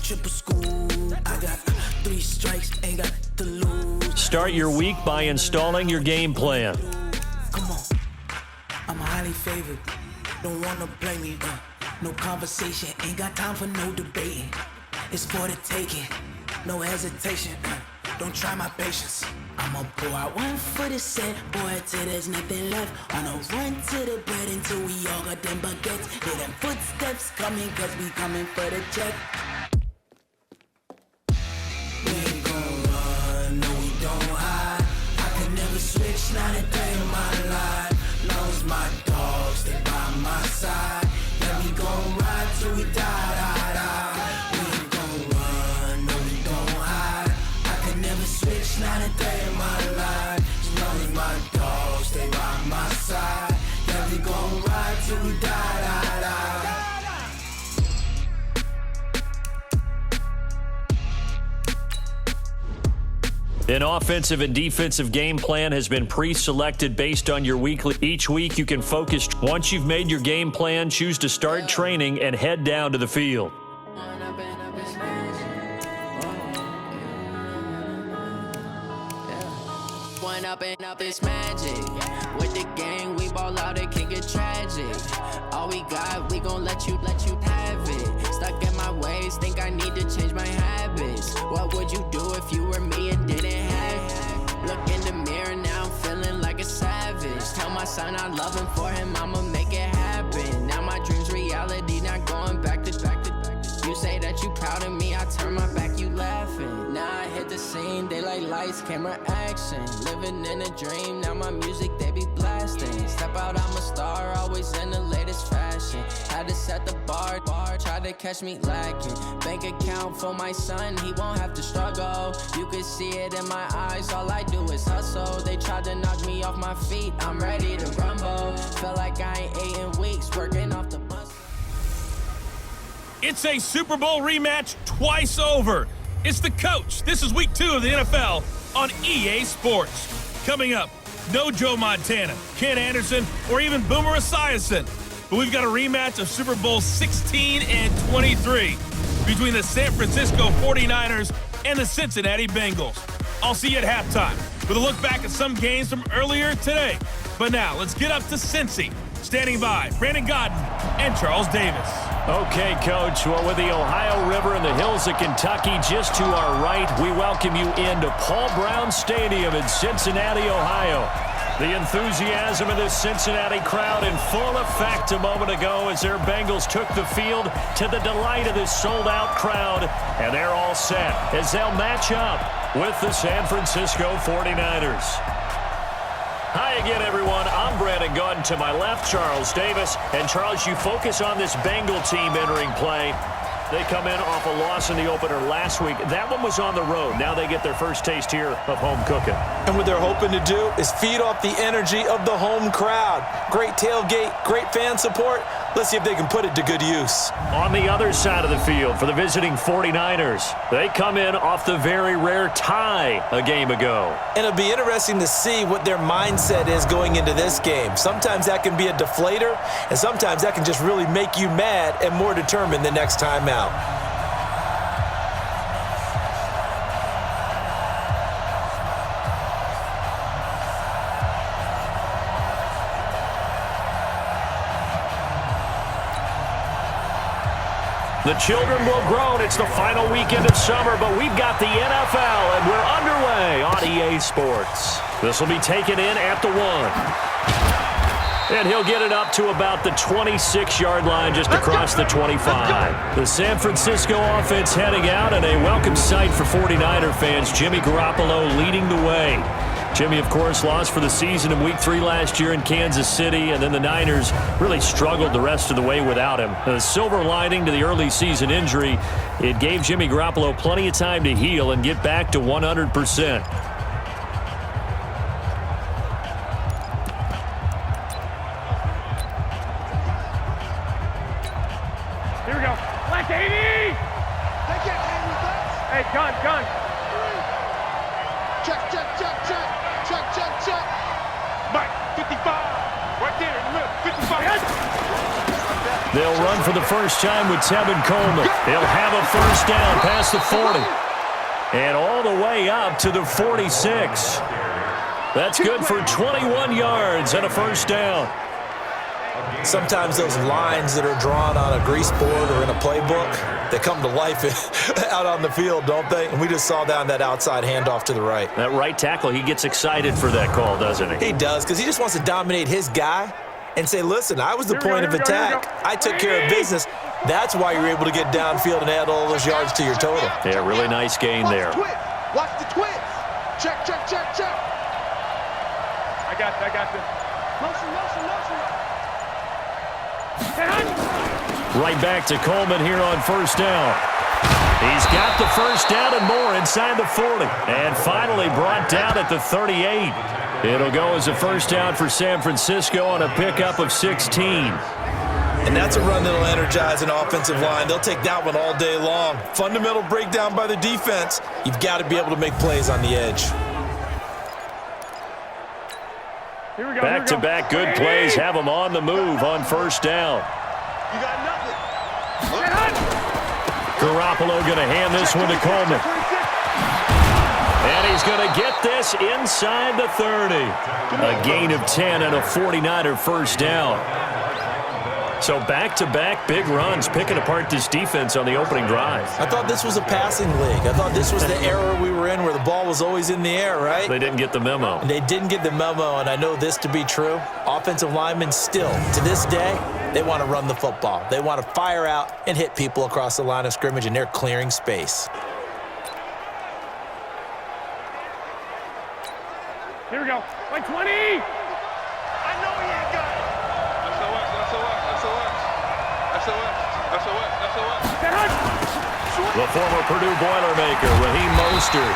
triple school. I got 3 strikes, ain't got to lose. Start your week by installing your game plan. Come on, I'm highly favored. Don't wanna blame me, no conversation, ain't got time for no debating. It's for the taking, no hesitation. Don't try my patience. I'ma pour out 1 foot of set, boy, till there's nothing left. On a run to the bread until we all got them baguettes. Hear them footsteps coming, cause we coming for the check. We ain't gon' run, no we don't hide. I could never switch, not a day in my life. Long as my dogs stay by my side. Yeah, we gon' ride till we die. We ain't gon' run, no we don't hide. I could never switch, not a day in my life. As long as my dogs stay by my side. Yeah, we gon' ride till we die. An offensive and defensive game plan has been pre-selected based on your weekly. Each week you can focus. Once you've made your game plan, choose to start training and head down to the field. One up and up is magic. With the gang, we ball out, it can get tragic. All we got, we gon' let you have it. Stuck in my ways, think I need to change my habits. What would you do if you were me and didn't have it? Look in the mirror, now I'm feeling like a savage. Tell my son I love him, for him I'ma make it happen. Now my dream's reality, not going back to. You say that you proud of me, I turn my back, you laughing. Now I hit the scene, they like lights, camera, action. Living in a dream, now my music, they be blasting. Step out, I'm a star, always in the latest fashion. Had to set the bar, try to catch me lacking. Bank account for my son, he won't have to struggle. You can see it in my eyes, all I do is hustle. They tried to knock me off my feet, I'm ready to rumble. Feel like I ain't ate in weeks, working off the muscle. It's a Super Bowl rematch twice over. It's the coach. This is week 2 of the NFL on EA Sports. Coming up, no Joe Montana, Ken Anderson, or even Boomer Esiason. But we've got a rematch of Super Bowl 16 and 23 between the San Francisco 49ers and the Cincinnati Bengals. I'll see you at halftime with a look back at some games from earlier today. But now, let's get up to Cincy. Standing by, Brandon Godden and Charles Davis. Okay, Coach. Well, with the Ohio River and the hills of Kentucky just to our right, we welcome you into Paul Brown Stadium in Cincinnati, Ohio. The enthusiasm of this Cincinnati crowd in full effect a moment ago as their Bengals took the field to the delight of this sold-out crowd. And they're all set as they'll match up with the San Francisco 49ers. Hi again, everyone. I'm Brandon Godden. To my left, Charles Davis. And, Charles, you focus on this Bengal team entering play. They come in off a loss in the opener last week. That one was on the road. Now they get their first taste here of home cooking. And what they're hoping to do is feed off the energy of the home crowd. Great tailgate, great fan support. Let's see if they can put it to good use. On the other side of the field for the visiting 49ers, they come in off the very rare tie a game ago. And it'll be interesting to see what their mindset is going into this game. Sometimes that can be a deflator, and sometimes that can just really make you mad and more determined the next time out. The children will groan. It's the final weekend of summer, but we've got the NFL, and we're underway on EA Sports. This will be taken in at the 1. And he'll get it up to about the 26-yard line just across the 25. The San Francisco offense heading out, and a welcome sight for 49er fans. Jimmy Garoppolo leading the way. Jimmy, of course, lost for the season in Week 3 last year in Kansas City, and then the Niners really struggled the rest of the way without him. The silver lining to the early season injury, it gave Jimmy Garoppolo plenty of time to heal and get back to 100%. Here we go. Black 80! Take it, Hey, gun. Check. Mike, 55. Right there in the middle. 55. Yes. They'll run for the first time with Tevin Coleman. He'll have a first down past the 40. And all the way up to the 46. That's good for 21 yards and a first down. Sometimes those lines that are drawn on a grease board or in a playbook, they come to life out on the field, don't they? And we just saw that on that outside handoff to the right. That right tackle, he gets excited for that call, doesn't he? He does, because he just wants to dominate his guy and say, listen, I was the point of attack. I took care of business. That's why you're able to get downfield and add all those yards to your total. Yeah, really nice gain there. Watch the twist. Check. I got this. Motion. Right back to Coleman here on first down. He's got the first down and more inside the 40. And finally brought down at the 38. It'll go as a first down for San Francisco on a pickup of 16. And that's a run that'll energize an offensive line. They'll take that one all day long. Fundamental breakdown by the defense. You've got to be able to make plays on the edge. Here we go. Back-to-back good plays have them on the move on first down. You got nothing. Garoppolo going to hand this one to Coleman. And he's going to get this inside the 30. A gain of 10 and a 49er first down. So back-to-back big runs, picking apart this defense on the opening drive. I thought this was a passing league. I thought this was the era we were in where the ball was always in the air, right? They didn't get the memo. And they didn't get the memo, and I know this to be true. Offensive linemen still, to this day, they want to run the football. They want to fire out and hit people across the line of scrimmage, and they're clearing space. Here we go. Like 20. I know he ain't got it. The former Purdue Boilermaker, Raheem Mostert.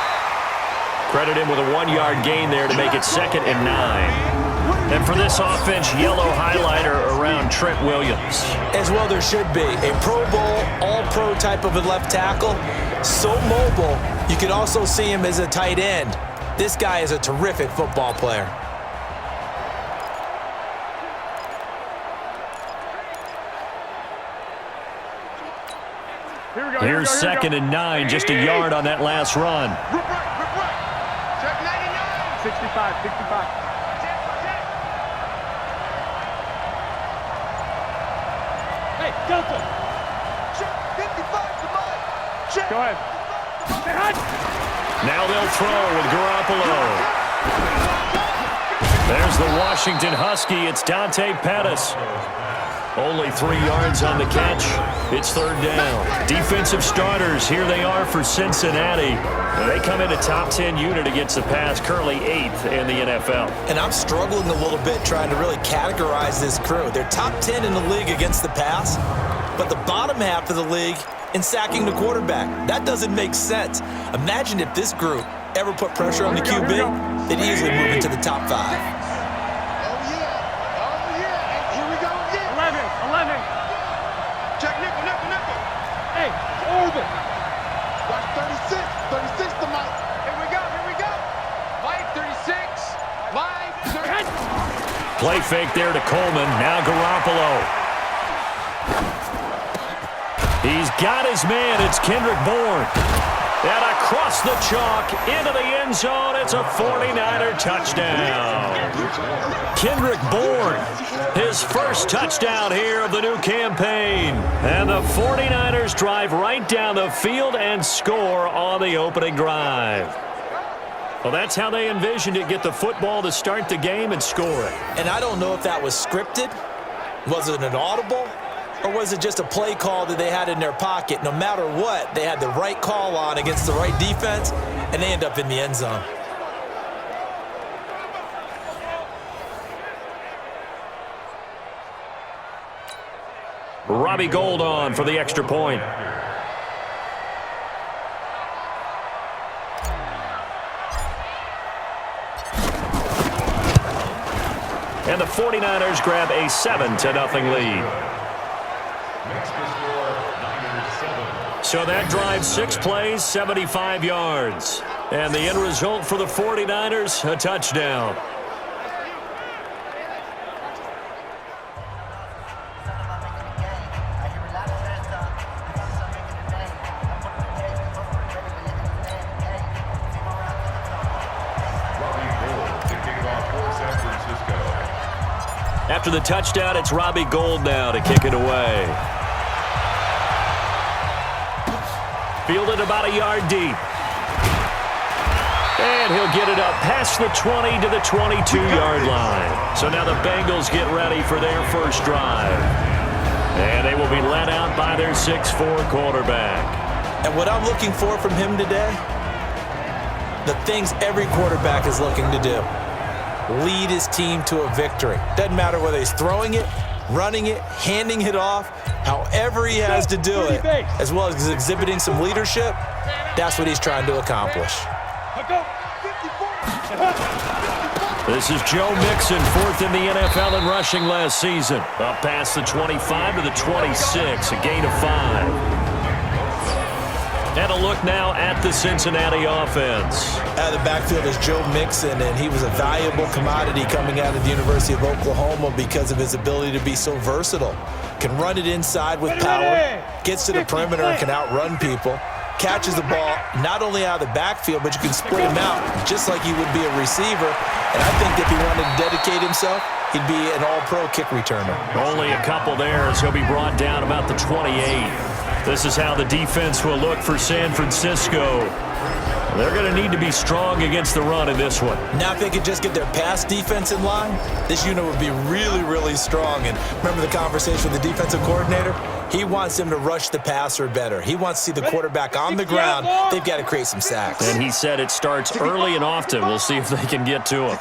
Credit him with a 1-yard gain there to make it 2nd and 9. And for this offense, yellow highlighter around Trent Williams. As well there should be. A Pro Bowl, all-pro type of a left tackle. So mobile, you can also see him as a tight end. This guy is a terrific football player. Here's 2nd and 9, just a yard on that last run. Rip right. Check 99. 65. Hey, Delta. Check 55 to mine. Check. Go ahead. Now they'll throw with Garoppolo. There's the Washington Husky. It's Dante Pettis. Only 3 yards on the catch. It's 3rd down. Defensive starters, here they are for Cincinnati. They come in a top 10 unit against the pass, currently 8th in the NFL. And I'm struggling a little bit trying to really categorize this crew. They're top 10 in the league against the pass, but the bottom half of the league in sacking the quarterback. That doesn't make sense. Imagine if this group ever put pressure on the QB, they'd easily move into the top 5. Check nickel. Hey, Orville. Watch 36 to Mike. Here we go. Mike 36. Mike 30. Play fake there to Coleman. Now Garoppolo. He's got his man. It's Kendrick Bourne. And across the chalk into the end zone. It's a 49er touchdown. Kendrick Bourne, his first touchdown here of the new campaign. And the 49ers drive right down the field and score on the opening drive. Well, that's how they envisioned it. Get the football to start the game and score it. And I don't know if that was scripted. Was it an audible? Or was it just a play call that they had in their pocket? No matter what, they had the right call on against the right defense, and they end up in the end zone. Robbie Gould on for the extra point. And the 49ers grab a 7-0 lead. So that drive, 6 plays, 75 yards. And the end result for the 49ers, a touchdown. After the touchdown, it's Robbie Gould now to kick it away. Fielded about a yard deep. And he'll get it up past the 20 to the 22-yard line. So now the Bengals get ready for their first drive. And they will be led out by their 6'4" quarterback. And what I'm looking for from him today, the things every quarterback is looking to do. Lead his team to a victory. Doesn't matter whether he's throwing it, running it, handing it off, however he has to do it, as well as exhibiting some leadership, that's what he's trying to accomplish. This is Joe Mixon, fourth in the NFL in rushing last season. Up past the 25 to the 26, a gain of 5. And a look now at the Cincinnati offense. Out of the backfield is Joe Mixon, and he was a valuable commodity coming out of the University of Oklahoma because of his ability to be so versatile. Can run it inside with power, gets to the perimeter and can outrun people, catches the ball not only out of the backfield, but you can split him out just like he would be a receiver. And I think if he wanted to dedicate himself, he'd be an all-pro kick returner. Only a couple there as he'll be brought down about the 28. This is how the defense will look for San Francisco. They're going to need to be strong against the run in this one. Now if they could just get their pass defense in line, this unit would be really, really strong. And remember the conversation with the defensive coordinator? He wants them to rush the passer better. He wants to see the quarterback on the ground. They've got to create some sacks. And he said it starts early and often. We'll see if they can get to him.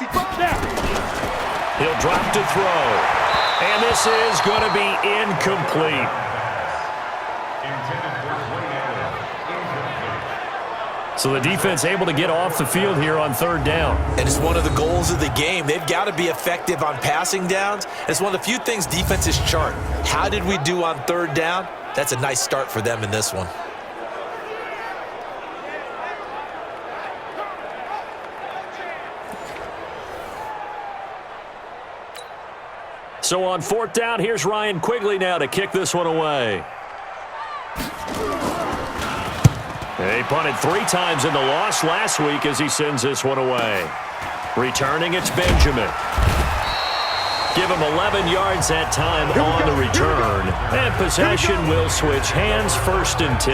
He'll drop to throw. And this is going to be incomplete. So the defense able to get off the field here on third down. And it's one of the goals of the game. They've got to be effective on passing downs. It's one of the few things defenses chart. How did we do on third down? That's a nice start for them in this one. So on fourth down, here's Ryan Quigley now to kick this one away. He punted 3 times in the loss last week as he sends this one away. Returning, it's Benjamin. Give him 11 yards that time on the return. And possession will switch hands, 1st and 10.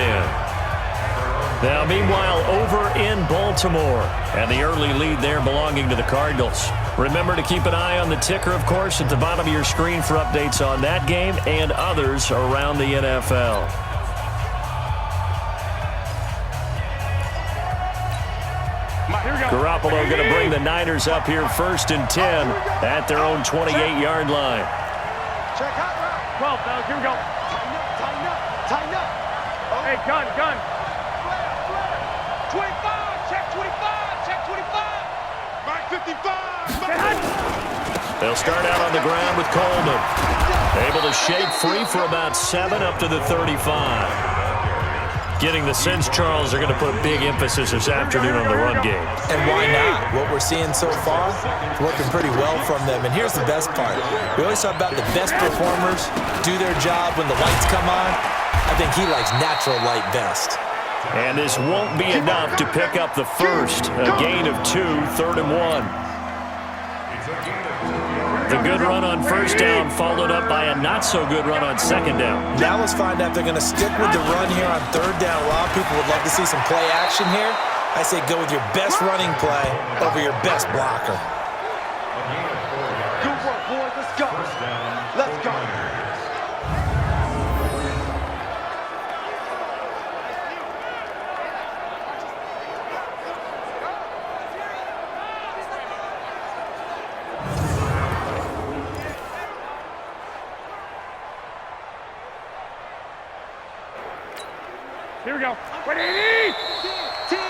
Now, meanwhile, over in Baltimore. And the early lead there belonging to the Cardinals. Remember to keep an eye on the ticker, of course, at the bottom of your screen for updates on that game and others around the NFL. Garoppolo going to bring the Niners up here 1st and 10 at their own 28-yard line. Check out route. 12, fellas. Here we go. Tighten up. Hey, gun. 25. Check 25. Back 55. They'll start out on the ground with Coleman. Able to shake free for about 7 up to the 35. Getting the sense, Charles, are going to put big emphasis this afternoon on the run game. And why not? What we're seeing so far is working pretty well from them. And here's the best part. We always talk about the best performers do their job when the lights come on. I think he likes natural light best. And this won't be enough to pick up the first. A gain of 2, 3rd and 1. The good run on first down followed up by a not-so-good run on second down. Now let's find out if they're going to stick with the run here on third down. A lot of people would love to see some play action here. I say go with your best running play over your best blocker. Good work, boys. Let's go. Let's go. Here we go. 180. 10.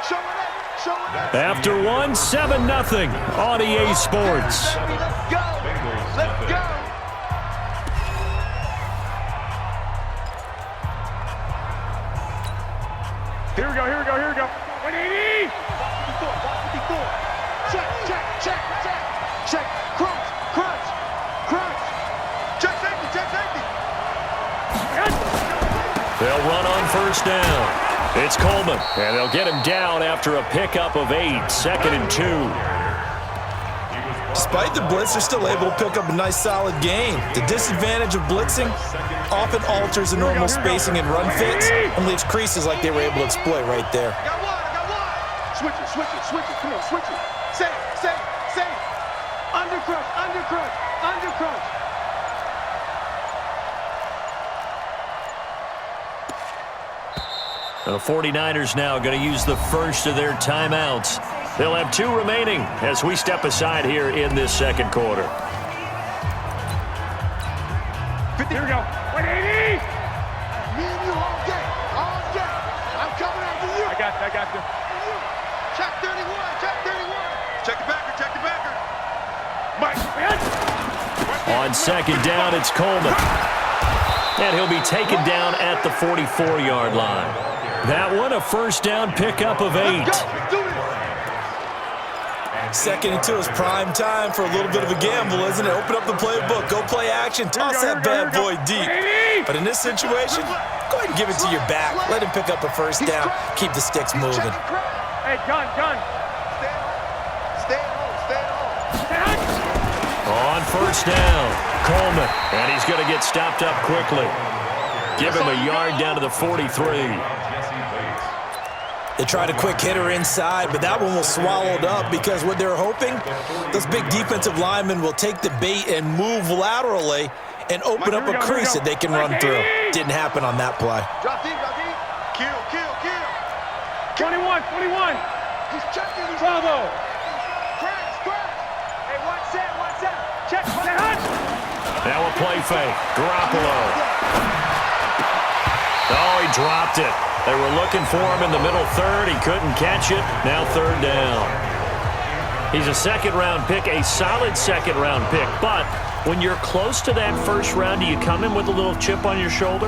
Show it up. After 1, 7-0 on EA Sports. Let's go. Let's go. Here we go. 180. 54. Check. Crunch. Check safety. They'll run on first down. It's Coleman, and they'll get him down after a pickup of 8, 2nd and 2. Despite the blitz, they're still able to pick up a nice solid gain. The disadvantage of blitzing often alters the normal spacing and run fits and leaves creases like they were able to exploit right there. I got one. Switch it, switch it, switch it. Come on, switch it. Save. Under crunch. The 49ers now going to use the first of their timeouts. They'll have 2 remaining as we step aside here in this second quarter. Here we go. 180! Me and you all day. I'm coming after you. I got you. Check 31. Check the backer. Mike, On second down, it's Coleman. And he'll be taken down at the 44-yard line. That one, a first down pickup of 8. Do it. Second and 2 is prime time for a little bit of a gamble, isn't it? Open up the playbook, go play action, toss that bad boy deep. But in this situation, go ahead and give it to your back. Let him pick up a first down. Keep the sticks moving. hey, gun. Stay home. On first down, Coleman. And he's going to get stopped up quickly. Give him a yard down to the 43. They tried a quick hitter inside, but that one was swallowed up because what they're hoping, those big defensive linemen will take the bait and move laterally and open up a crease that they can run through. Didn't happen on that play. Drop deep. Kill. 21. He's checking. Bravo. Crash. Hey, one set. Check. Now a play fake. Garoppolo. Oh, he dropped it. They were looking for him in the middle third. He couldn't catch it. Now third down. He's a second-round pick, a solid second-round pick. But when you're close to that first round, do you come in with a little chip on your shoulder?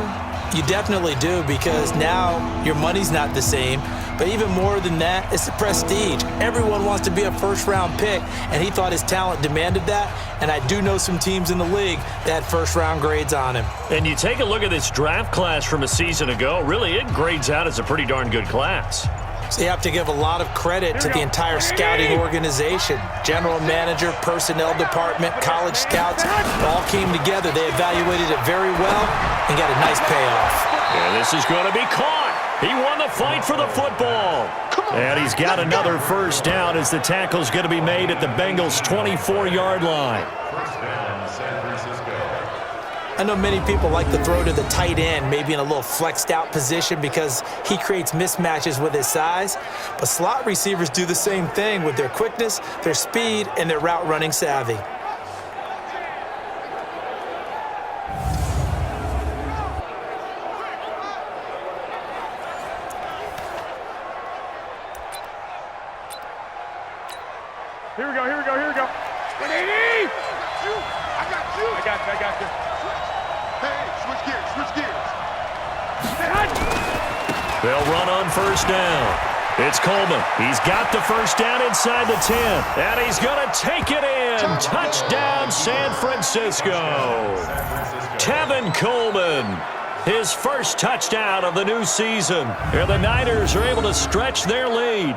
You definitely do, because now your money's not the same. But even more than that, it's the prestige. Everyone wants to be a first-round pick, and he thought his talent demanded that. And I do know some teams in the league that had first-round grades on him. And you take a look at this draft class from a season ago, really it grades out as a pretty darn good class. So you have to give a lot of credit to the entire scouting organization. General manager, personnel department, college scouts, all came together. They evaluated it very well and got a nice payoff. And this is going to be caught. He won the fight for the football. And he's got another first down as the tackle's going to be made at the Bengals' 24-yard line. I know many people like to throw to the tight end, maybe in a little flexed out position because he creates mismatches with his size. But slot receivers do the same thing with their quickness, their speed, and their route running savvy. Here we go. 180! I got you. Hey, switch gears. They'll run on first down. It's Coleman. He's got the first down inside the 10. And he's going to take it in. Touchdown, San Francisco. Tevin Coleman. His first touchdown of the new season. And the Niners are able to stretch their lead.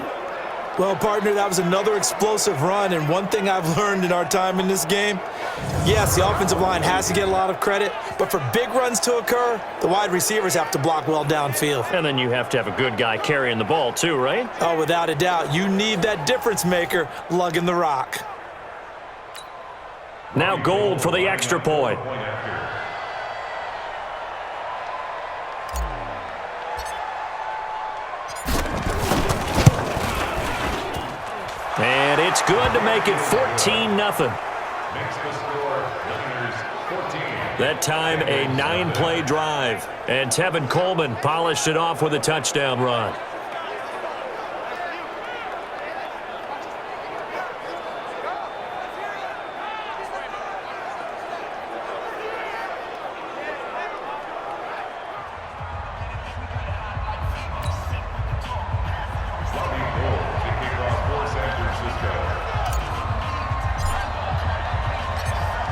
Well, partner, that was another explosive run, and one thing I've learned in our time in this game, yes, the offensive line has to get a lot of credit, but for big runs to occur, the wide receivers have to block well downfield. And then you have to have a good guy carrying the ball too, right? Oh, without a doubt. You need that difference maker lugging the rock. Now Gold for the extra point. And it's good to make it 14-0. That time, a 9-play drive. And Tevin Coleman polished it off with a touchdown run.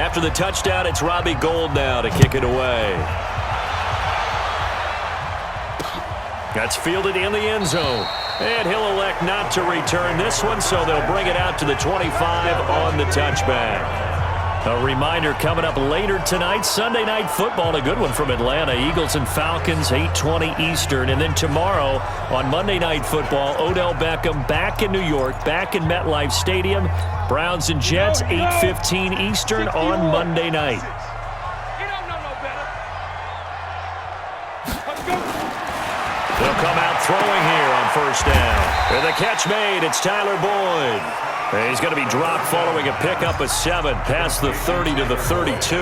After the touchdown, it's Robbie Gould now to kick it away. That's fielded in the end zone. And he'll elect not to return this one, so they'll bring it out to the 25 on the touchback. A reminder coming up later tonight, Sunday Night Football, a good one from Atlanta. Eagles and Falcons, 8:20 Eastern. And then tomorrow on Monday Night Football, Odell Beckham back in New York, back in MetLife Stadium. Browns and Jets, 8:15 Eastern on Monday night. They'll come out throwing here on first down. With a catch made, it's Tyler Boyd. He's going to be dropped following a pickup of 7 past the 30 to the 32.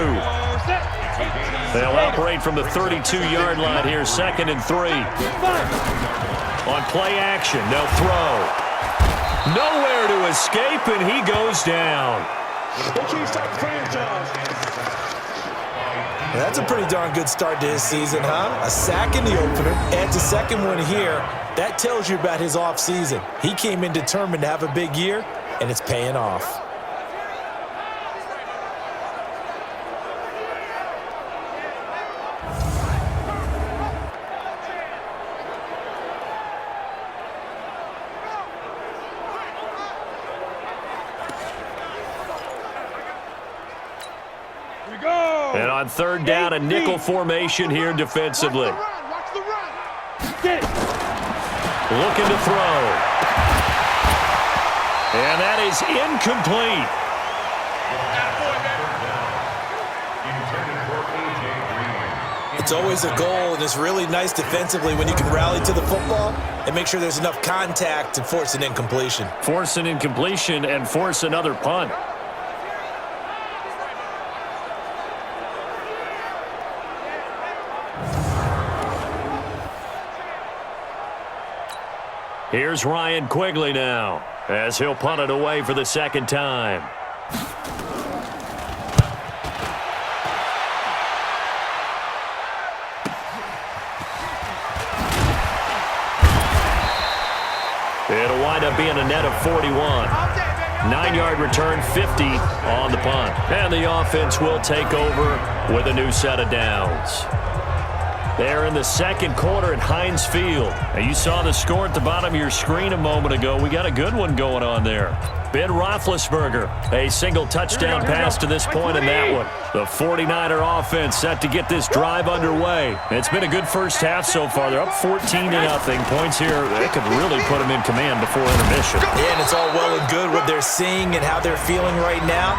They'll operate from the 32-yard line here, 2nd and 3. On play action, they'll throw. Nowhere to escape, and he goes down. That's a pretty darn good start to his season, huh? A sack in the opener, adds a second one here. That tells you about his offseason. He came in determined to have a big year, and it's paying off. And on third down, a nickel formation here defensively. Watch the run. Looking to throw. And that is incomplete. It's always a goal, and it's really nice defensively when you can rally to the football and make sure there's enough contact to force an incompletion. Force an incompletion and force another punt. Here's Ryan Quigley now, as he'll punt it away for the second time. It'll wind up being a net of 41. 9-yard return, 50 on the punt. And the offense will take over with a new set of downs. They're in the second quarter at Heinz Field. Now, you saw the score at the bottom of your screen a moment ago. We got a good one going on there. Ben Roethlisberger, a single touchdown pass to this point in that one. The 49er offense set to get this drive underway. It's been a good first half so far. They're up 14-0. Points here, they could really put them in command before intermission. Yeah, and it's all well and good what they're seeing and how they're feeling right now.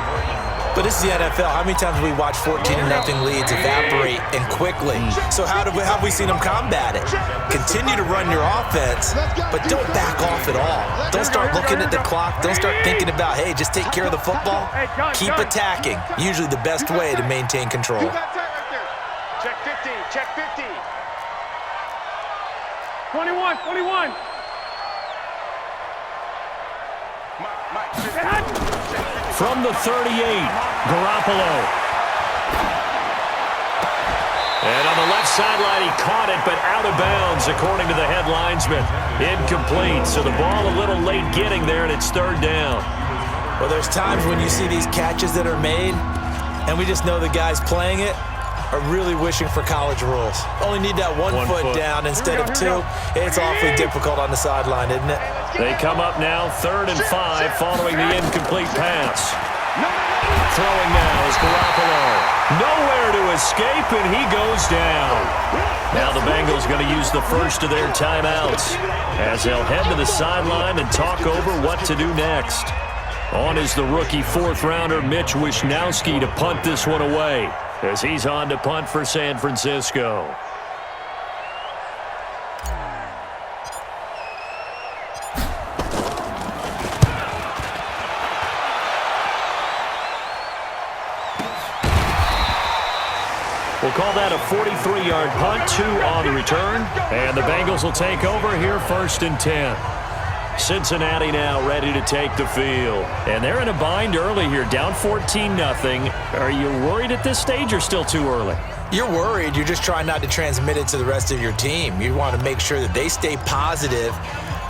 But this is the NFL. How many times have we watched 14-0 leads evaporate and quickly? So how have we seen them combat it? Continue to run your offense, but don't back off at all. Don't start looking at the clock. Don't start thinking about, hey, just take care of the football. Keep attacking. Usually the best way to maintain control. Check 50. Check 50. 21. 21. From the 38, Garoppolo. And on the left sideline, he caught it, but out of bounds, according to the head linesman. Incomplete, so the ball a little late getting there, and it's third down. Well, there's times when you see these catches that are made, and we just know the guys playing it are really wishing for college rules. Only need that one foot down instead of 2. It's awfully difficult on the sideline, isn't it? They come up now, 3rd and 5, following the incomplete pass. Throwing now is Garoppolo. Nowhere to escape, and he goes down. Now the Bengals going to use the first of their timeouts as they'll head to the sideline and talk over what to do next. On is the rookie 4th-rounder Mitch Wishnowsky to punt this one away, as he's on to punt for San Francisco. We'll call that a 43-yard punt, 2 on the return, and the Bengals will take over here 1st and 10. Cincinnati now ready to take the field. And they're in a bind early here, down 14-0. Are you worried at this stage or still too early? You're worried. You're just trying not to transmit it to the rest of your team. You want to make sure that they stay positive,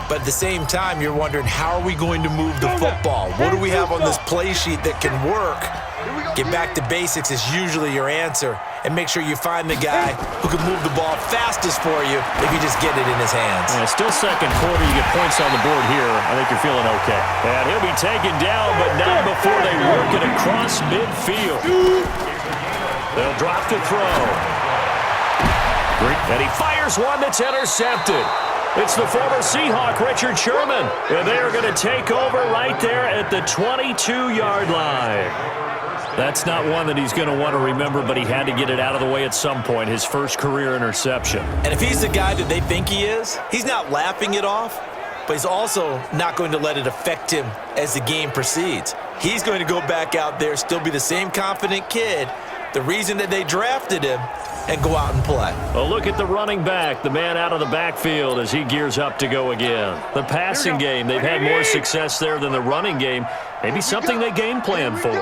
but at the same time, you're wondering, how are we going to move the football? What do we have on this play sheet that can work? Get back to basics is usually your answer. and make sure you find the guy who can move the ball fastest for you if you just get it in his hands. Yeah, still second quarter. You get points on the board here. I think you're feeling okay. And he'll be taken down, but not before they work it across midfield. They'll drop to throw. And he fires one that's intercepted. It's the former Seahawk, Richard Sherman. And they are going to take over right there at the 22-yard line. That's not one that he's going to want to remember, but he had to get it out of the way at some point, his first career interception. And if he's the guy that they think he is, he's not laughing it off, but he's also not going to let it affect him as the game proceeds. He's going to go back out there, still be the same confident kid, the reason that they drafted him, and go out and play. A look at the running back, the man out of the backfield as he gears up to go again. The passing game, they've had more success there than the running game. Maybe something they game plan for.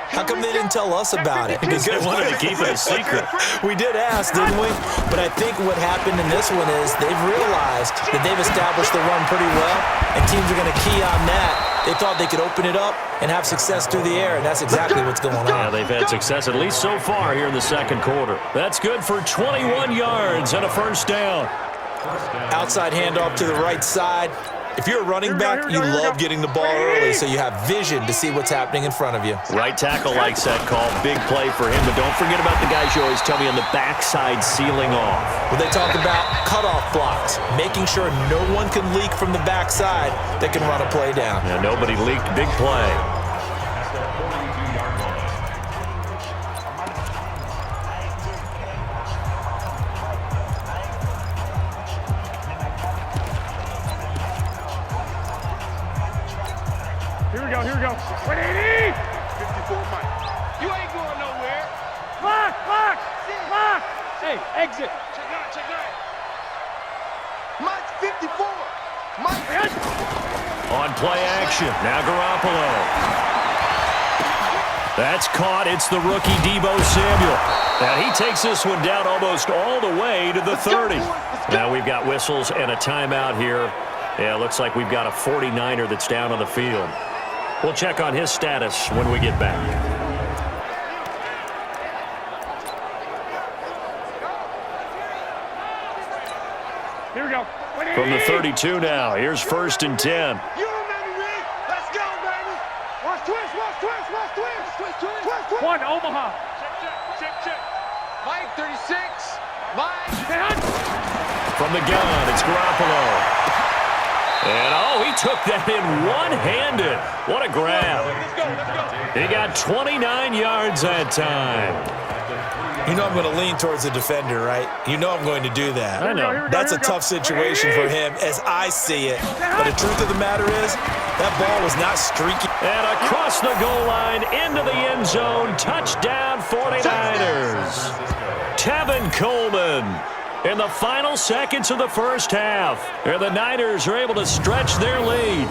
How come they didn't tell us about it? Because they wanted to keep it a secret. We did ask, didn't we? But I think what happened in this one is they've realized that they've established the run pretty well, and teams are going to key on that. They thought they could open it up and have success through the air, and that's exactly what's going on. Yeah, they've had success at least so far here in the second quarter. That's good for 21 yards and a first down. Outside handoff to the right side. If you're a running back, you love getting the ball early so you have vision to see what's happening in front of you. Right tackle likes that call. Big play for him, but don't forget about the guys you always tell me on the backside sealing off. Well, they talk about cutoff blocks, making sure no one can leak from the backside that can run a play down. Yeah, nobody leaked. Big play. Here we go. 180! 54, Mike. You ain't going nowhere. Lock! Hey, exit. Check nine. Mike's 54. Mike. On play action. Now Garoppolo. That's caught. It's the rookie Deebo Samuel. Now he takes this one down almost all the way to the 30. Now we've got whistles and a timeout here. Yeah, it looks like we've got a 49er that's down on the field. We'll check on his status when we get back. Here we go. From the 32 now, here's 1st and 10. You remember me? Let's go, baby. Watch twist. One, Omaha. Check. Mike, 36. Mike. From the gun, it's Garoppolo. And, he took that in one-handed. What a grab. Let's go. He got 29 yards that time. You know I'm going to lean towards the defender, right? You know I'm going to do that. I know. That's a tough situation for him as I see it. But the truth of the matter is, that ball was not streaky. And across the goal line, into the end zone, touchdown 49ers. Tevin Coleman in the final seconds of the first half. And the Niners are able to stretch their lead.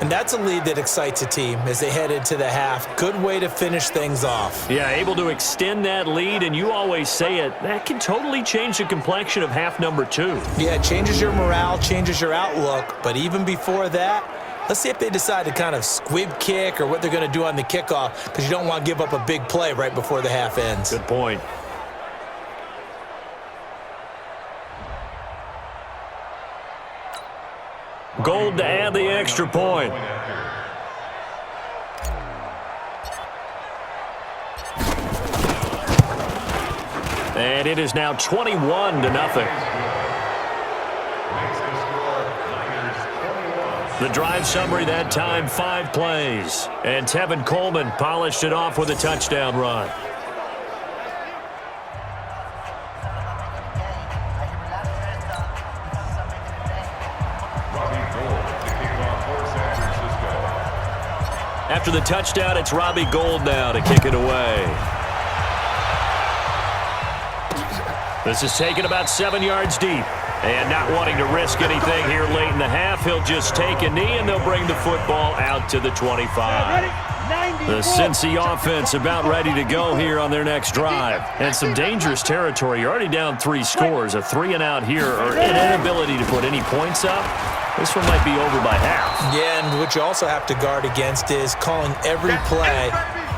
And that's a lead that excites a team as they head into the half. Good way to finish things off. Yeah, able to extend that lead, and you always say it, that can totally change the complexion of half number 2. Yeah, it changes your morale, changes your outlook. But even before that, let's see if they decide to kind of squib kick or what they're going to do on the kickoff, because you don't want to give up a big play right before the half ends. Good point. Gold to add the extra point. And it is now 21-0. The drive summary that time, 5 plays. And Tevin Coleman polished it off with a touchdown run. After the touchdown, it's Robbie Gould now to kick it away. This is taken about 7 yards deep. And not wanting to risk anything here late in the half, he'll just take a knee, and they'll bring the football out to the 25. The Cincy offense about ready to go here on their next drive. And some dangerous territory. You're already down 3 scores. A 3-and-out here, or an inability to put any points up. This one might be over by half. Yeah, and what you also have to guard against is calling every play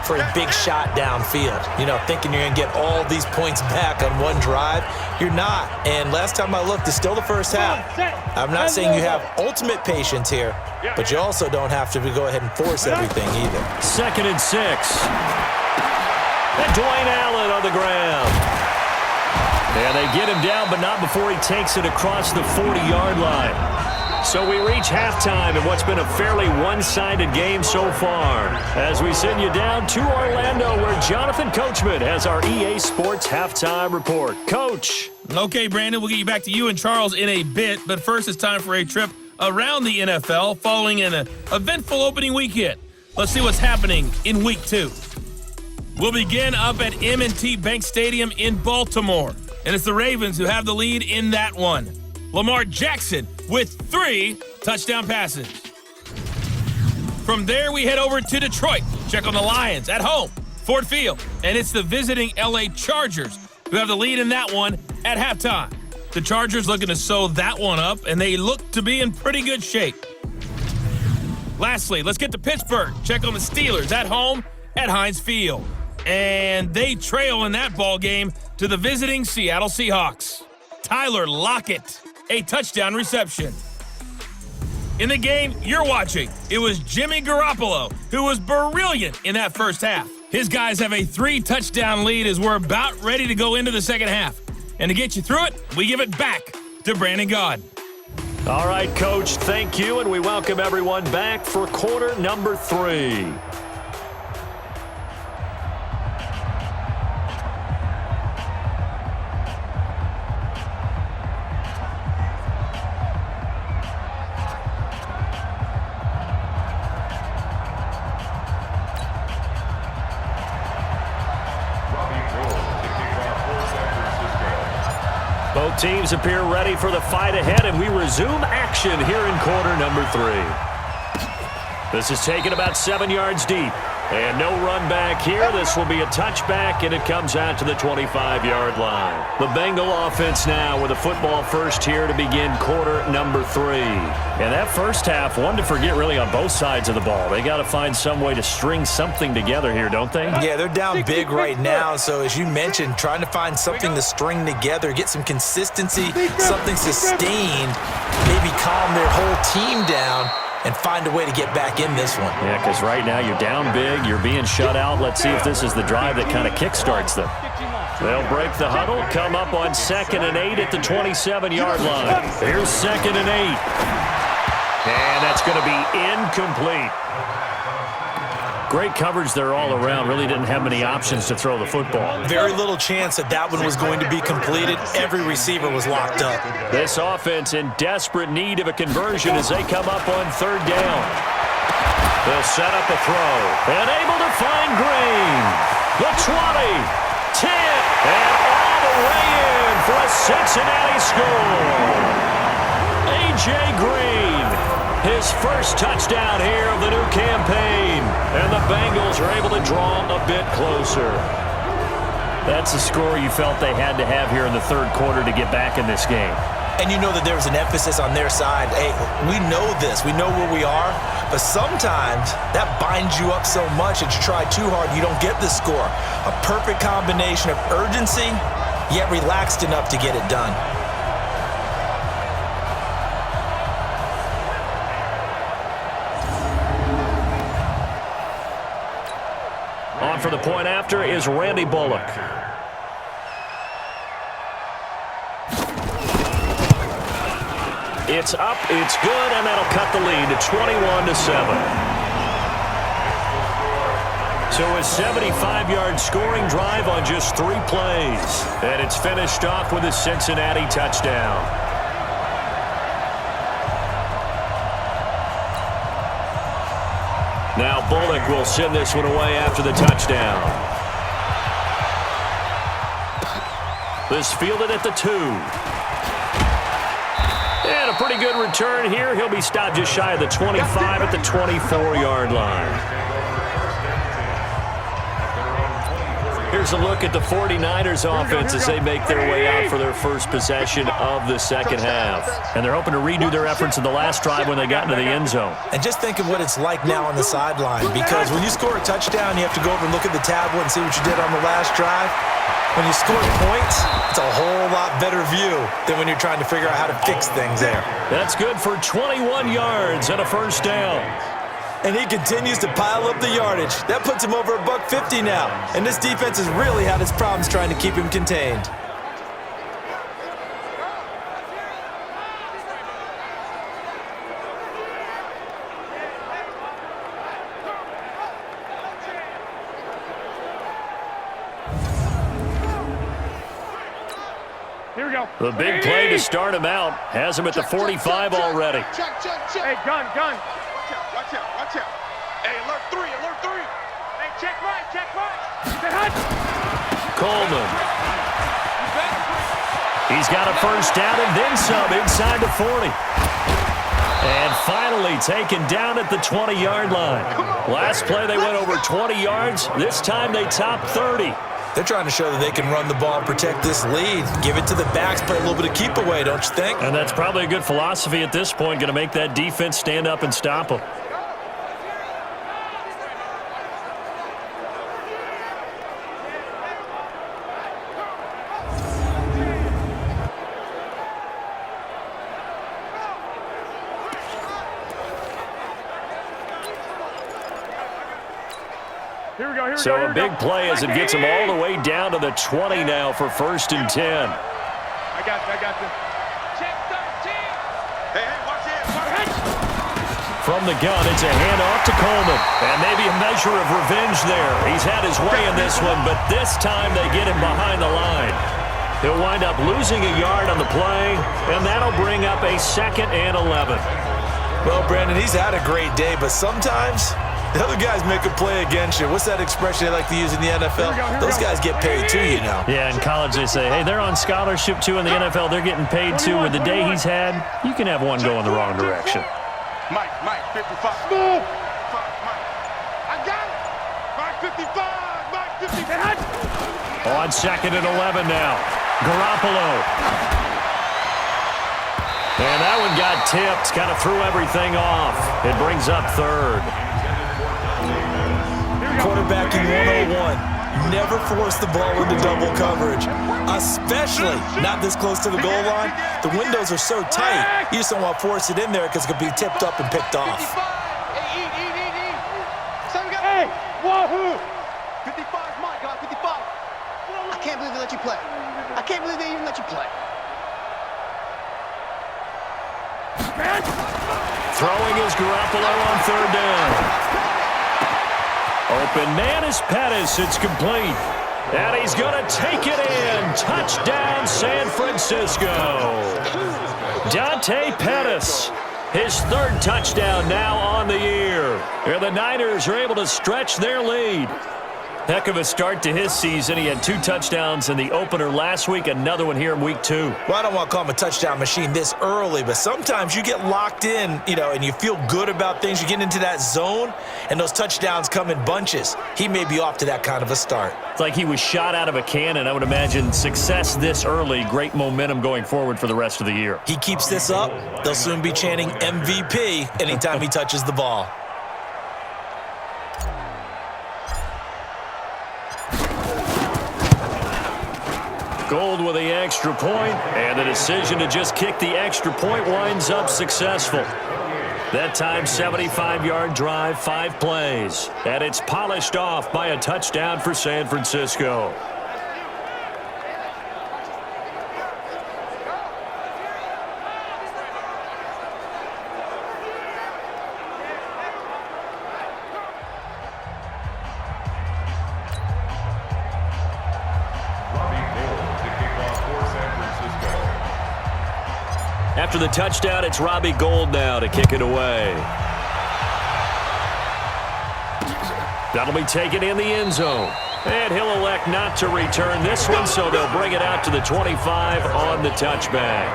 for a big shot downfield. You know, thinking you're going to get all these points back on one drive. You're not. And last time I looked, it's still the first half. I'm not saying you have ultimate patience here, but you also don't have to go ahead and force everything either. 2nd and 6. And Dwayne Allen on the ground. And they get him down, but not before he takes it across the 40-yard line. So we reach halftime in what's been a fairly one-sided game so far. As we send you down to Orlando, where Jonathan Coachman has our EA Sports Halftime Report. Coach. Okay, Brandon, we'll get you back to you and Charles in a bit. But first, it's time for a trip around the NFL following an eventful opening weekend. Let's see what's happening in Week 2. We'll begin up at M&T Bank Stadium in Baltimore. And it's the Ravens who have the lead in that one. Lamar Jackson with 3 touchdown passes. From there, we head over to Detroit. Check on the Lions at home, Ford Field. And it's the visiting LA Chargers who have the lead in that one at halftime. The Chargers looking to sew that one up, and they look to be in pretty good shape. Lastly, let's get to Pittsburgh. Check on the Steelers at home at Heinz Field. And they trail in that ball game to the visiting Seattle Seahawks. Tyler Lockett, a touchdown reception. In the game you're watching, it was Jimmy Garoppolo who was brilliant in that first half. His guys have a 3-touchdown lead as we're about ready to go into the second half. And to get you through it, we give it back to Brandon Gaud. All right, Coach, thank you, and we welcome everyone back for quarter number 3. Both teams appear ready for the fight ahead, and we resume action here in quarter number 3. This is taken about 7 yards deep. And no run back here. This will be a touchback, and it comes out to the 25-yard line. The Bengal offense now with a football first here to begin quarter number 3. And that first half, one to forget really on both sides of the ball. They got to find some way to string something together here, don't they? Yeah, they're down big right now. So as you mentioned, trying to find something to string together, get some consistency, something sustained, maybe calm their whole team down, and find a way to get back in this one. Yeah, because right now you're down big, you're being shut out. Let's see if this is the drive that kind of kickstarts them. They'll break the huddle, come up on 2nd and 8 at the 27-yard line. Here's 2nd and 8. And that's going to be incomplete. Great coverage there all around. Really didn't have many options to throw the football. Very little chance that one was going to be completed. Every receiver was locked up. This offense in desperate need of a conversion as they come up on 3rd down. They'll set up a throw. And able to find Green. The 20, 10, and all the way in for a Cincinnati score. A.J. Green. His first touchdown here of the new campaign. And the Bengals are able to draw a bit closer. That's the score you felt they had to have here in the 3rd quarter to get back in this game. And you know that there was an emphasis on their side. Hey, we know this. We know where we are. But sometimes that binds you up so much that you try too hard, you don't get the score. A perfect combination of urgency, yet relaxed enough to get it done. On for the point after is Randy Bullock. It's up, it's good, and that'll cut the lead to 21-7. So a 75-yard scoring drive on just 3 plays. And it's finished off with a Cincinnati touchdown. Now Bullock will send this one away after the touchdown. This fielded at the 2. And a pretty good return here. He'll be stopped just shy of the 25 at the 24-yard line. Here's a look at the 49ers offense as they make their way out for their first possession of the second half. And they're hoping to redo their efforts in the last drive when they got into the end zone. And just think of what it's like now on the sideline, because when you score a touchdown, you have to go over and look at the tablet and see what you did on the last drive. When you score points, it's a whole lot better view than when you're trying to figure out how to fix things there. That's good for 21 yards and a first down. And he continues to pile up the yardage. That puts him over $150 now. And this defense has really had its problems trying to keep him contained. Here we go. The big play to start him out has him at the 45 already. Check. Hey, gun. Watch out. Hey, alert three. Hey, check right. Get hot. Coleman. He's got a first down and then some inside the 40. And finally taken down at the 20-yard line. Last play they went over 20 yards. This time they topped 30. They're trying to show that they can run the ball and protect this lead. Give it to the backs, play a little bit of keep away, don't you think? And that's probably a good philosophy at this point, going to make that defense stand up and stop them. So a big play as it gets them all the way down to the 20 now for 1st and 10. I got this. Check 13. Hey, watch it. From the gun, it's a handoff to Coleman. And maybe a measure of revenge there. He's had his way in this one, but this time they get him behind the line. He'll wind up losing a yard on the play, and that'll bring up a 2nd and 11. Well, Brandon, he's had a great day, but sometimes the other guys make a play against you. What's that expression they like to use in the NFL? Those guys get paid too, you know. Yeah, in college they say, hey, they're on scholarship too. In the NFL, they're getting paid too. With the day he's had, you can have one go in the wrong direction. Mike, 55. Move! I got it! Mike, 55! On 2nd and 11 now. Garoppolo. And that one got tipped. Kind of threw everything off. It brings up 3rd. Quarterbacking 101. Never force the ball into double coverage, especially not this close to the goal line. The windows are so tight, you just don't want to force it in there because it could be tipped up and picked off. Hey, wahoo! 55, my God, 55. I can't believe they let you play. I can't believe they even let you play. Throwing is Garoppolo on 3rd down. Open man is Pettis. It's complete. And he's going to take it in. Touchdown, San Francisco. Dante Pettis, his 3rd touchdown now on the year. And the Niners are able to stretch their lead. Heck of a start to his season. He had 2 touchdowns in the opener last week, another one here in week 2. Well, I don't want to call him a touchdown machine this early, but sometimes you get locked in, and you feel good about things. You get into that zone, and those touchdowns come in bunches. He may be off to that kind of a start. It's like he was shot out of a cannon. I would imagine success this early, great momentum going forward for the rest of the year. He keeps this up, they'll soon be chanting MVP anytime he touches the ball. Gold with the extra point, and the decision to just kick the extra point winds up successful. That time, 75-yard drive, 5 plays. And it's polished off by a touchdown for San Francisco. After the touchdown, it's Robbie Gould now to kick it away. That'll be taken in the end zone. And he'll elect not to return this one, so they'll bring it out to the 25 on the touchback.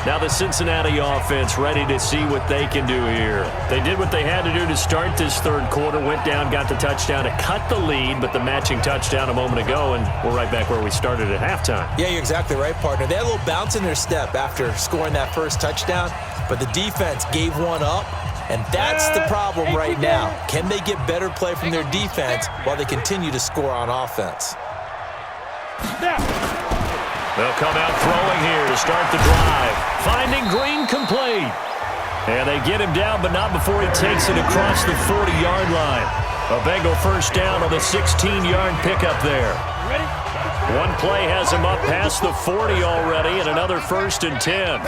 Now the Cincinnati offense ready to see what they can do here. They did what they had to do to start this third quarter, went down, got the touchdown to cut the lead, but the matching touchdown a moment ago, and we're right back where we started at halftime. Yeah, you're exactly right, partner. They had a little bounce in their step after scoring that first touchdown, but the defense gave one up, and that's the problem right now. Can they get better play from their defense while they continue to score on offense? They'll come out throwing here to start the drive. Finding Green complete. And they get him down, but not before he takes it across the 40-yard line. A Bengal first down on the 16-yard pickup there. One play has him up past the 40 already, and another 1st and 10.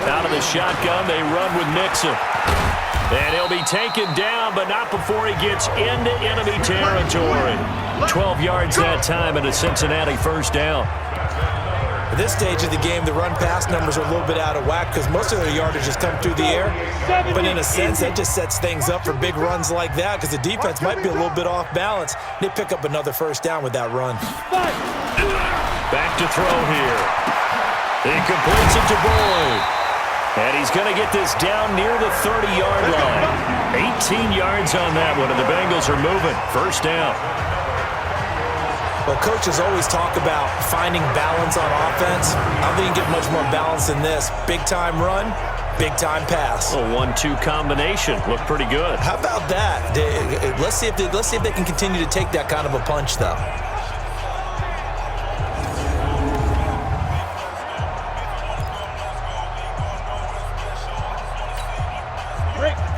Out of the shotgun, they run with Mixon. And he'll be taken down, but not before he gets into enemy territory. 12 yards that time and a Cincinnati first down. At this stage of the game, the run-pass numbers are a little bit out of whack because most of their yardage has come through the air. But in a sense, that just sets things up for big runs like that because the defense might be a little bit off balance. They pick up another first down with that run. Back to throw here. He completes it to Boyd. And he's going to get this down near the 30-yard line. 18 yards on that one, and the Bengals are moving. First down. Well, coaches always talk about finding balance on offense. I don't think you can get much more balance than this. Big-time run, big-time pass. A 1-2 combination. Looked pretty good. How about that? Let's see if they can continue to take that kind of a punch, though.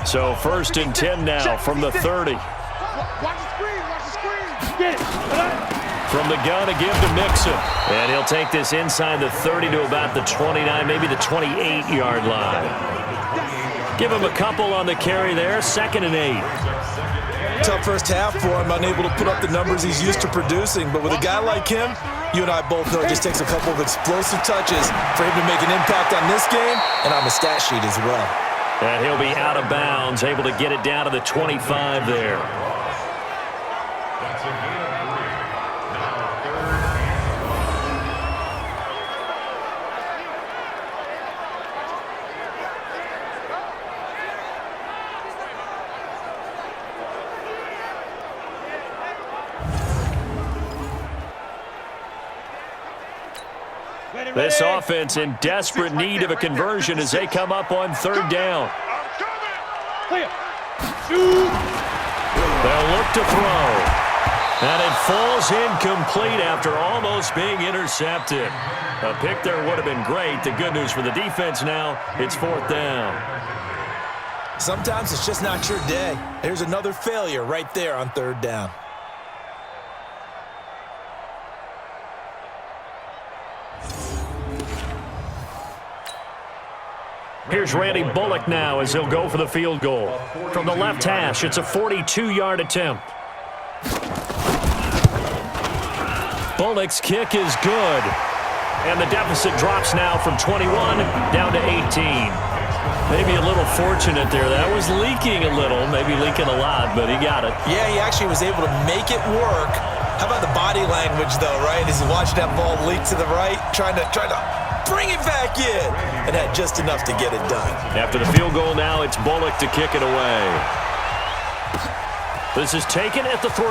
So 1st and 10 now from the 30. Watch the screen. Get it. From the gun to give to Mixon. And he'll take this inside the 30 to about the 29, maybe the 28-yard line. Give him a couple on the carry there. 2nd and 8. Tough first half for him, unable to put up the numbers he's used to producing. But with a guy like him, you and I both know it just takes a couple of explosive touches for him to make an impact on this game and on the stat sheet as well. And he'll be out of bounds, able to get it down to the 25 there. This offense in desperate need of a conversion as they come up on 3rd down. They'll look to throw. And it falls incomplete after almost being intercepted. A pick there would have been great. The good news for the defense now, it's 4th down. Sometimes it's just not your day. There's another failure right there on 3rd down. Here's Randy Bullock now as he'll go for the field goal. From the left hash, it's a 42-yard attempt. Bullock's kick is good. And the deficit drops now from 21 down to 18. Maybe a little fortunate there. That was leaking a little, maybe leaking a lot, but he got it. Yeah, he actually was able to make it work. How about the body language, though, right? As he watched that ball leak to the right, trying to bring it back in, and had just enough to get it done. After the field goal now, it's Bullock to kick it away. This is taken at the 3.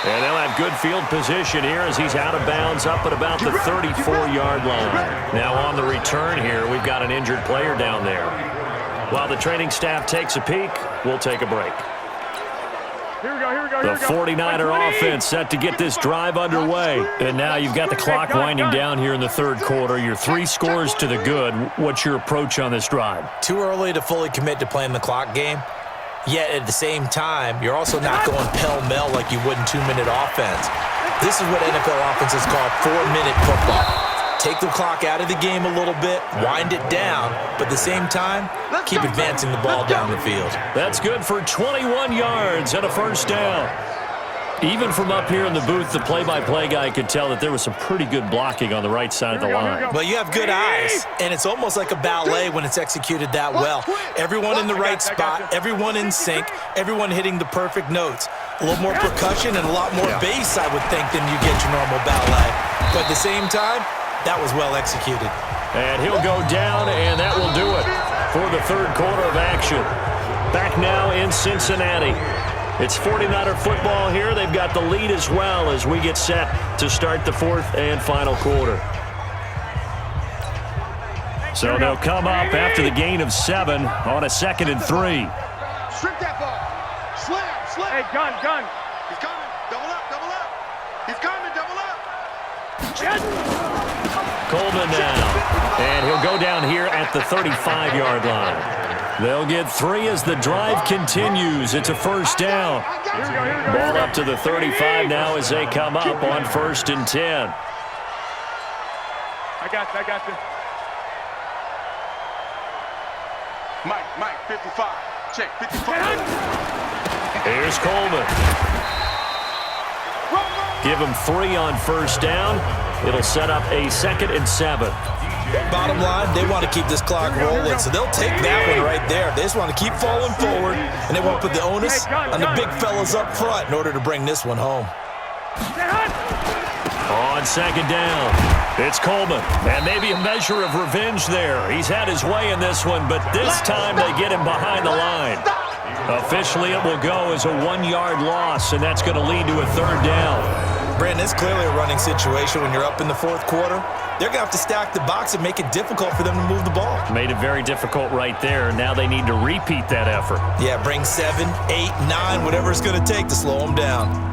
And they'll have good field position here as he's out of bounds up at about the 34-yard line. Now on the return here, we've got an injured player down there. While the training staff takes a peek, we'll take a break. The 49er offense set to get this drive underway. And now you've got the clock winding down here in the 3rd quarter. Your 3 scores to the good. What's your approach on this drive? Too early to fully commit to playing the clock game. Yet at the same time, you're also not going pell-mell like you would in 2-minute offense. This is what NFL offenses call 4-minute football. Take the clock out of the game a little bit, wind it down, but at the same time, keep advancing the ball down the field. That's good for 21 yards and a first down. Even from up here in the booth, the play-by-play guy could tell that there was some pretty good blocking on the right side of the line. Well, you have good eyes, and it's almost like a ballet when it's executed that well. Everyone in the right spot, everyone in sync, everyone hitting the perfect notes. A little more percussion and a lot more bass, I would think, than you get your normal ballet. But at the same time, That was well executed. And he'll go down, and that will do it for the third quarter of action. Back now in Cincinnati. It's 49er football here. They've got the lead as well as we get set to start the fourth and final quarter. So they'll come up after the gain of 7 on a 2nd and 3. Strip that ball. Slam. Hey, gun. He's coming. Double up. He's coming. Double up. Coleman now. And he'll go down here at the 35-yard line. They'll get 3 as the drive continues. It's a first down. Ball up to the 35 now as they come up on 1st and 10. I got you. Mike, 55. Check, 55. Here's Coleman. Give him 3 on first down. It'll set up a 2nd and 7. Bottom line, they want to keep this clock rolling, so they'll take that one right there. They just want to keep falling forward, and they want to put the onus on the big fellas up front in order to bring this one home. On 2nd down, it's Coleman, and maybe a measure of revenge there. He's had his way in this one, but this time they get him behind the line. Officially, it will go as a 1-yard loss, and that's going to lead to a 3rd down. Brandon, it's clearly a running situation when you're up in the 4th quarter. They're going to have to stack the box and make it difficult for them to move the ball. Made it very difficult right there. Now they need to repeat that effort. Yeah, bring 7, 8, 9, whatever it's going to take to slow them down.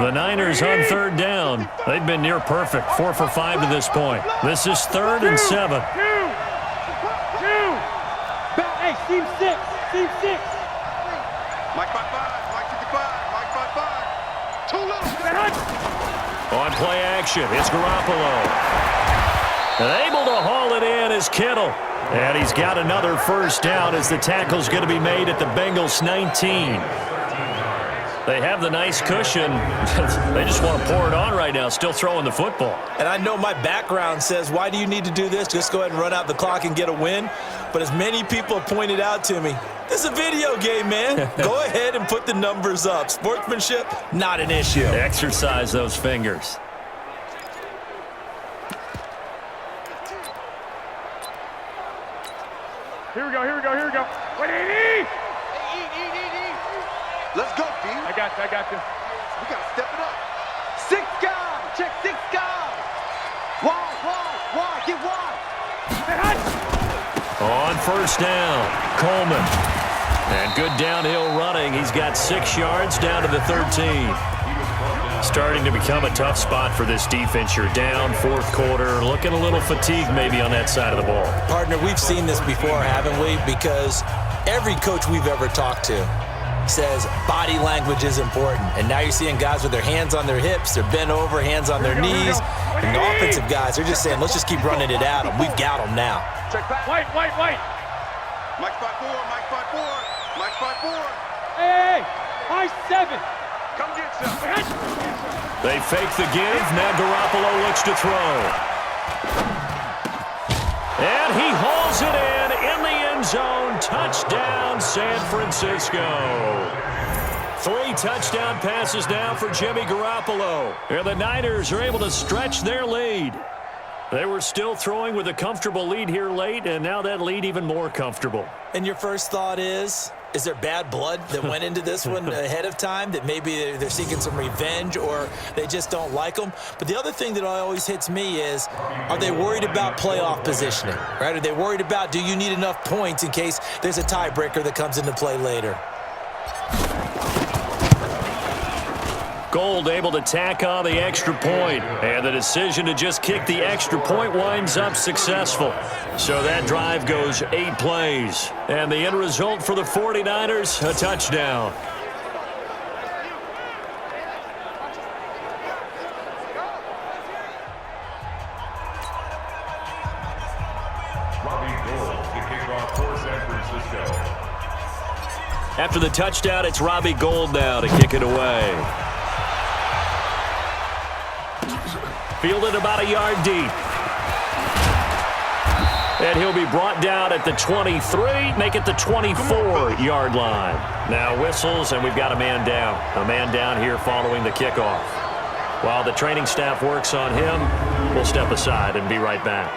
The Niners on 3rd down. They've been near perfect, 4 for 5 to this point. This is 3rd and 7. Hey, team 6. Mike 55. Mike 55. Mike 55. Too little. On play action, it's Garoppolo. And able to haul it in is Kittle. And he's got another first down as the tackle's going to be made at the Bengals 19. They have the nice cushion. They just want to pour it on right now, still throwing the football. And I know my background says, why do you need to do this? Just go ahead and run out the clock and get a win. But as many people have pointed out to me, this is a video game, man. Go ahead and put the numbers up. Sportsmanship, not an issue. Exercise those fingers. Here we go. Wait, E. Let's go, D. I got you. We got to step it up. 6 guys. Check 6 guys. Wide. Get wide. On first down, Coleman. And good downhill running. He's got 6 yards down to the 13. Starting to become a tough spot for this defense. You're down 4th quarter. Looking a little fatigued maybe on that side of the ball. Partner, we've seen this before, haven't we? Because every coach we've ever talked to says body language is important. And now you're seeing guys with their hands on their hips, they're bent over, hands on their knees. And the offensive guys, they're just saying, let's just keep running it at them. We've got them now. Check back. White. Mike 54. Mike 54. Hey, 5-7. Come get some. They fake the give. Now Garoppolo looks to throw. And he hauls it in the end zone. Touchdown, San Francisco. 3 touchdown passes now for Jimmy Garoppolo. And the Niners are able to stretch their lead. They were still throwing with a comfortable lead here late, and now that lead even more comfortable. And your first thought is there bad blood that went into this one ahead of time, that maybe they're seeking some revenge or they just don't like them? But the other thing that always hits me is, are they worried about playoff positioning, right? Are they worried about, do you need enough points in case there's a tiebreaker that comes into play later? Gold able to tack on the extra point, and the decision to just kick the extra point winds up successful. So that drive goes 8 plays, and the end result for the 49ers, a touchdown. After the touchdown, it's Robbie Gould now to kick it away. Fielded about a yard deep. And he'll be brought down at the 23, make it the 24-yard line. Now whistles, and we've got a man down. A man down here following the kickoff. While the training staff works on him, we'll step aside and be right back.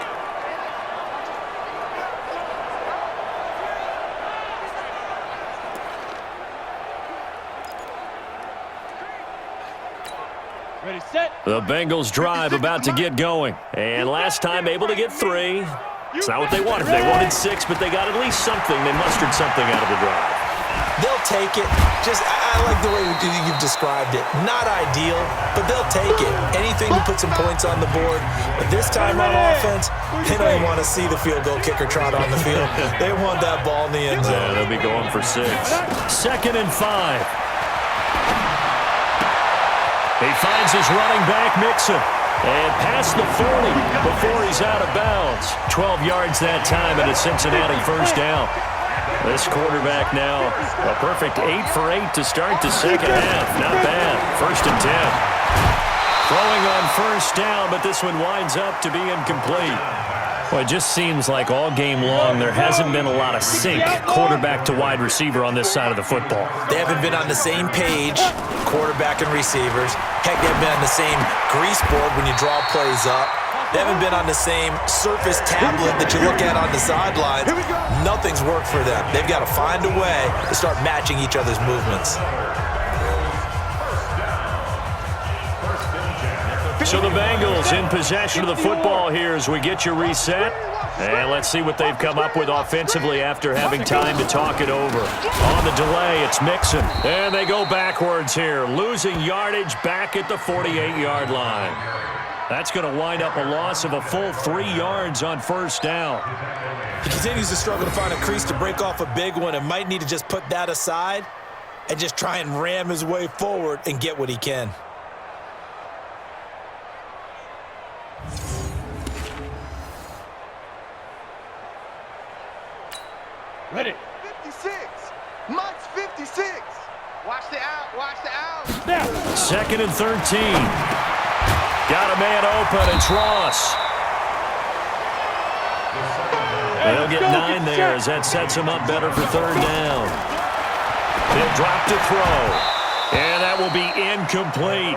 Ready, set. The Bengals drive about to get going. And last time able to get 3. It's not what they wanted. They wanted 6, but they got at least something. They mustered something out of the drive. They'll take it. I like the way you've described it. Not ideal, but they'll take it. Anything to put some points on the board. But this time on offense, they don't even want to see the field goal kicker trot on the field. They want that ball in the end zone. Yeah, they'll be going for 6. 2nd and 5. He finds his running back, Mixon. And past the 40 before he's out of bounds. 12 yards that time and a Cincinnati first down. This quarterback now a perfect 8 for 8 to start the second half. Not bad. 1st and 10. Throwing on first down, but this one winds up to be incomplete. Well, it just seems like all game long there hasn't been a lot of sync quarterback to wide receiver on this side of the football. They haven't been on the same page, quarterback and receivers. Heck, they haven't been on the same grease board when you draw plays up. They haven't been on the same surface tablet that you look at on the sidelines. Nothing's worked for them. They've got to find a way to start matching each other's movements. So the Bengals in possession of the football here as we get you reset. And let's see what they've come up with offensively after having time to talk it over. On the delay, it's Mixon. And they go backwards here, losing yardage back at the 48-yard line. That's going to wind up a loss of a full 3 yards on first down. He continues to struggle to find a crease to break off a big one and might need to just put that aside and just try and ram his way forward and get what he can. Ready. 56. Mike's 56. Watch the out. Watch the out. Now. 2nd and 13. Got a man open. It's Ross. They'll get 9 there as that sets him up better for 3rd down. He'll drop to throw. And that will be incomplete.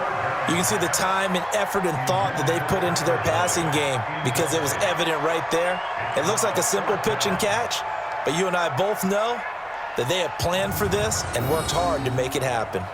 You can see the time and effort and thought that they put into their passing game because it was evident right there. It looks like a simple pitch and catch, but you and I both know that they have planned for this and worked hard to make it happen.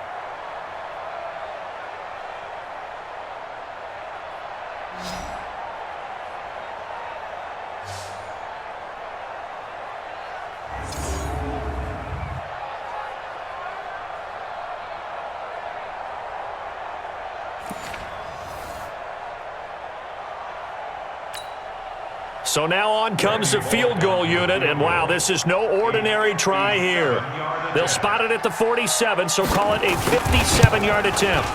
So now on comes the field goal unit, and wow, this is no ordinary try here. They'll spot it at the 47, so call it a 57-yard attempt.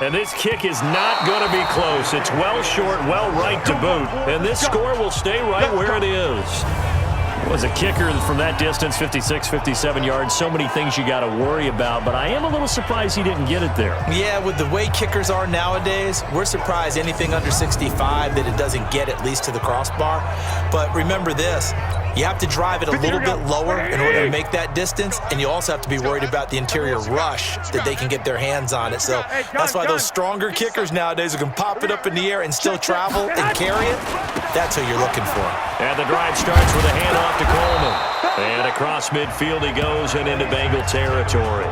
And this kick is not going to be close. It's well short, well right to boot, and this score will stay right where it is. Was a kicker from that distance, 56, 57 yards. So many things you got to worry about, but I am a little surprised he didn't get it there. Yeah, with the way kickers are nowadays, we're surprised anything under 65 that it doesn't get at least to the crossbar. But remember this, you have to drive it a little bit lower in order to make that distance, and you also have to be worried about the interior rush that they can get their hands on it. So that's why those stronger kickers nowadays who can pop it up in the air and still travel and carry it, that's who you're looking for. And the drive starts with a handoff to Coleman. And across midfield he goes and into Bengal territory.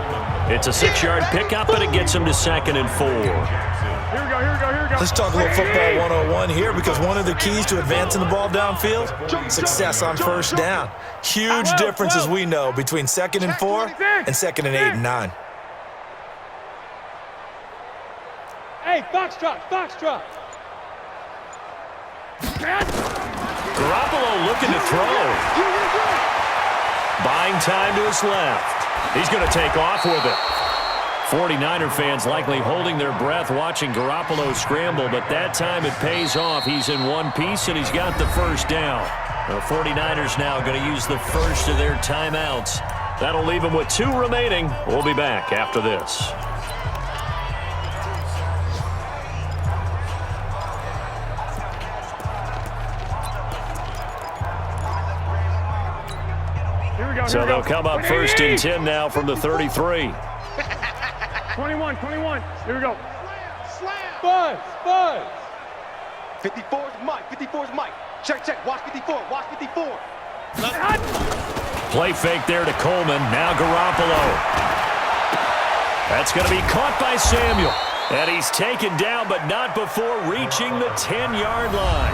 It's a 6-yard pickup, and it gets him to 2nd and 4. Here we go, here we go, here we go. Let's talk a little football 101 here, because one of the keys to advancing the ball downfield, success on first down. Huge difference, as we know, between 2nd and 4 and 2nd and 8 and 9. Hey, foxtrot, foxtrot. Garoppolo looking to throw. Buying time to his left. He's going to take off with it. 49er fans likely holding their breath watching Garoppolo scramble, but that time it pays off. He's in one piece, and he's got the first down. The 49ers now going to use the first of their timeouts. That'll leave them with 2 remaining. We'll be back after this. So they'll come up 1st and 10 now from the 33. 21. Here we go. Slam. Buzz. 54's Mike. Check. Watch 54. Play fake there to Coleman. Now Garoppolo. That's going to be caught by Samuel. And he's taken down, but not before reaching the 10-yard line.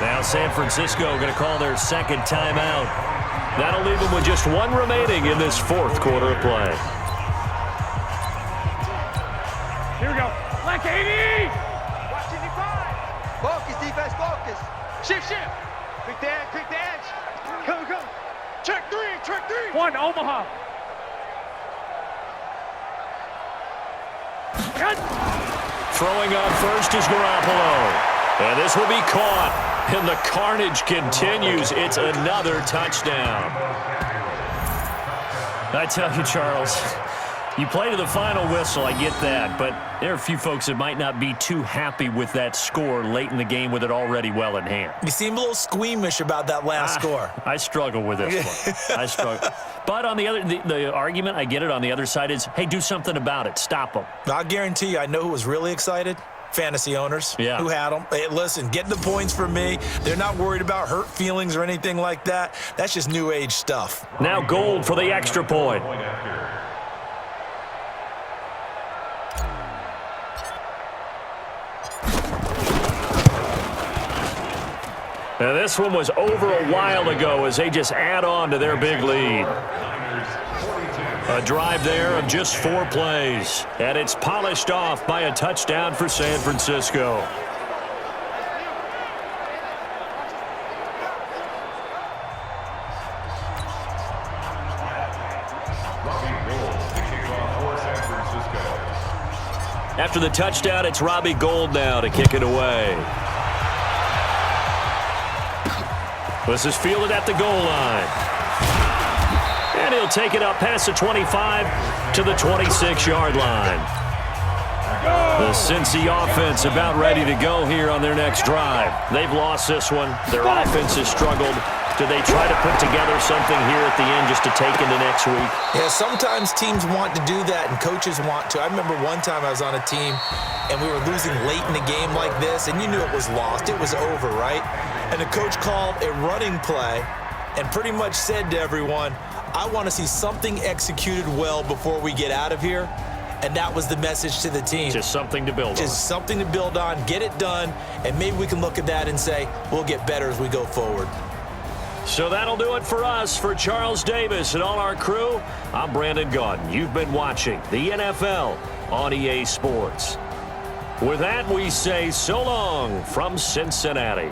Now San Francisco going to call their second timeout. That'll leave them with just one remaining in this 4th quarter of play. Here we go. Black 80. Watch 55. Focus, defense, focus. Shift. Quick the edge. Go. Check three. 1, Omaha. Throwing on first is Garoppolo. And this will be caught. And the carnage continues. It's another touchdown. I tell you, Charles, you play to the final whistle, I get that. But there are a few folks that might not be too happy with that score late in the game with it already well in hand. You seem a little squeamish about that last score. I struggle with this one. I struggle. But on the argument, I get it, on the other side is, hey, do something about it. Stop them. I'll guarantee you, I know who was really excited. Fantasy owners who had them. Hey, listen, get the points from me. They're not worried about hurt feelings or anything like that. That's just new age stuff. Now Gold for the extra point. Now this one was over a while ago as they just add on to their big lead. A drive there of just 4 plays. And it's polished off by a touchdown for San Francisco. After the touchdown, it's Robbie Gould now to kick it away. This is fielded at the goal line. And he'll take it up past the 25 to the 26-yard line. The Cincy offense about ready to go here on their next drive. They've lost this one. Their offense has struggled. Do they try to put together something here at the end just to take into next week? Yeah, sometimes teams want to do that and coaches want to. I remember one time I was on a team and we were losing late in the game like this, and you knew it was lost. It was over, right? And the coach called a running play and pretty much said to everyone, I want to see something executed well before we get out of here. And that was the message to the team. Just something to build on. Just something to build on, get it done, and maybe we can look at that and say, we'll get better as we go forward. So that'll do it for us. For Charles Davis and all our crew, I'm Brandon Gaudin. You've been watching the NFL on EA Sports. With that, we say so long from Cincinnati.